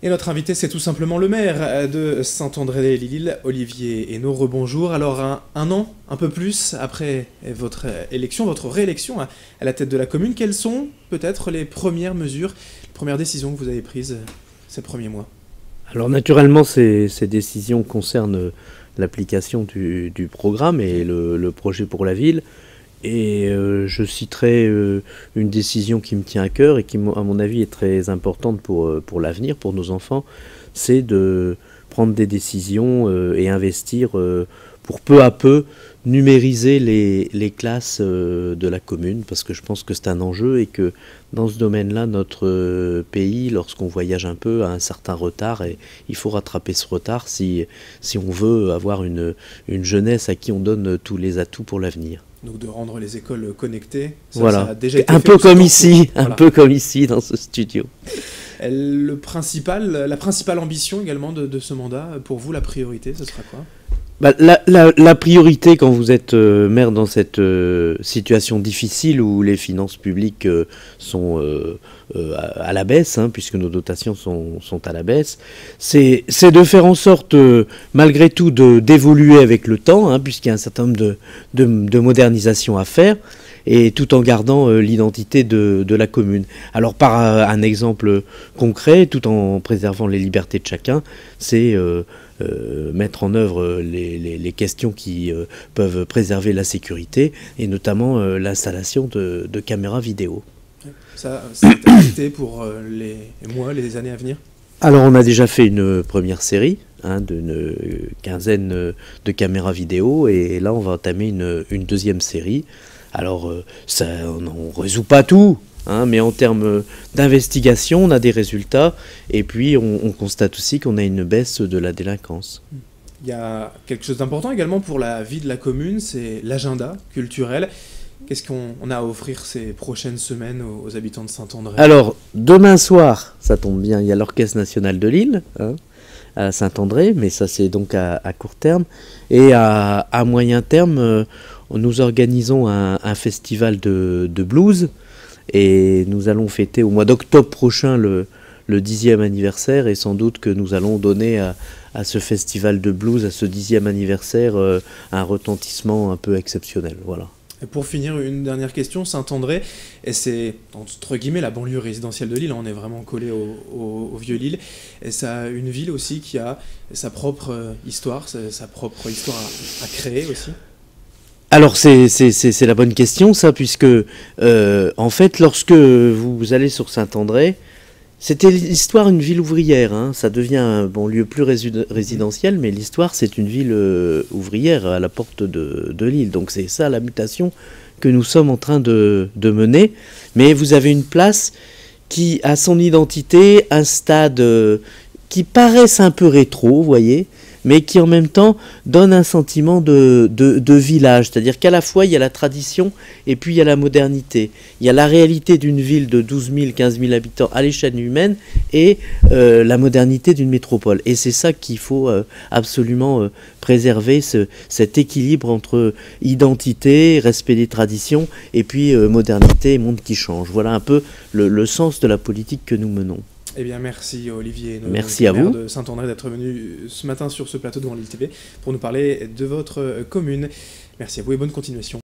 Et notre invité, c'est tout simplement le maire de Saint-André-les-Lilles, Olivier Henno. Rebonjour. Alors, un an, un peu plus, après votre élection, votre réélection à la tête de la commune, quelles sont peut-être les premières mesures, les premières décisions que vous avez prises ces premiers mois? Alors naturellement, ces décisions concernent l'application du programme et le projet pour la ville. Et je citerai une décision qui me tient à cœur et qui, à mon avis, est très importante pour l'avenir, pour nos enfants, c'est de prendre des décisions et investir pour peu à peu numériser les classes de la commune, parce que je pense que c'est un enjeu et que dans ce domaine-là, notre pays, lorsqu'on voyage un peu, a un certain retard et il faut rattraper ce retard si on veut avoir une jeunesse à qui on donne tous les atouts pour l'avenir. Donc de rendre les écoles connectées, voilà. Ça a déjà été un fait peu comme ici, voilà. Un peu comme ici dans ce studio. La principale ambition également de ce mandat, pour vous, la priorité, ce sera quoi ? La priorité quand vous êtes maire dans cette situation difficile où les finances publiques sont à la baisse, puisque nos dotations sont à la baisse, c'est de faire en sorte, malgré tout, d'évoluer avec le temps, puisqu'il y a un certain nombre de modernisations à faire, et tout en gardant l'identité de la commune. Alors par un exemple concret, tout en préservant les libertés de chacun, c'est mettre en œuvre les questions qui peuvent préserver la sécurité, et notamment l'installation de caméras vidéo. Ça, c'est acté pour les années à venir ? Alors on a déjà fait une première série d'une quinzaine de caméras vidéo, et là on va entamer une deuxième série. Alors, on ne résout pas tout, mais en termes d'investigation, on a des résultats. Et puis, on constate aussi qu'on a une baisse de la délinquance. Il y a quelque chose d'important également pour la vie de la commune, c'est l'agenda culturel. Qu'est-ce qu'on a à offrir ces prochaines semaines aux habitants de Saint-André ? Alors, demain soir, ça tombe bien, il y a l'Orchestre National de Lille, à Saint-André, mais ça c'est donc à court terme. Et à moyen terme, nous organisons un festival de blues, et nous allons fêter au mois d'octobre prochain le 10e anniversaire, et sans doute que nous allons donner à ce festival de blues, à ce 10e anniversaire, un retentissement un peu exceptionnel. Voilà. Et pour finir, une dernière question, Saint-André, et c'est entre guillemets la banlieue résidentielle de Lille, on est vraiment collé au vieux Lille, et ça, une ville aussi qui a sa propre histoire, sa propre histoire à créer aussi. Alors c'est la bonne question ça, puisque en fait lorsque vous allez sur Saint-André, c'était l'histoire d'une ville ouvrière, ça devient un lieu plus résidentiel, mais l'histoire c'est une ville ouvrière à la porte de Lille, donc c'est ça la mutation que nous sommes en train de mener. Mais vous avez une place qui a son identité, un stade qui paraissent un peu rétro, vous voyez, mais qui en même temps donne un sentiment de village. C'est-à-dire qu'à la fois il y a la tradition et puis il y a la modernité. Il y a la réalité d'une ville de 12 000, 15 000 habitants à l'échelle humaine et la modernité d'une métropole. Et c'est ça qu'il faut absolument préserver, cet équilibre entre identité, respect des traditions et puis modernité et monde qui change. Voilà un peu le sens de la politique que nous menons. Eh bien, merci Olivier Henno, merci à maire vous de Saint-André, d'être venu ce matin sur ce plateau devant Lille TV pour nous parler de votre commune. Merci à vous et bonne continuation.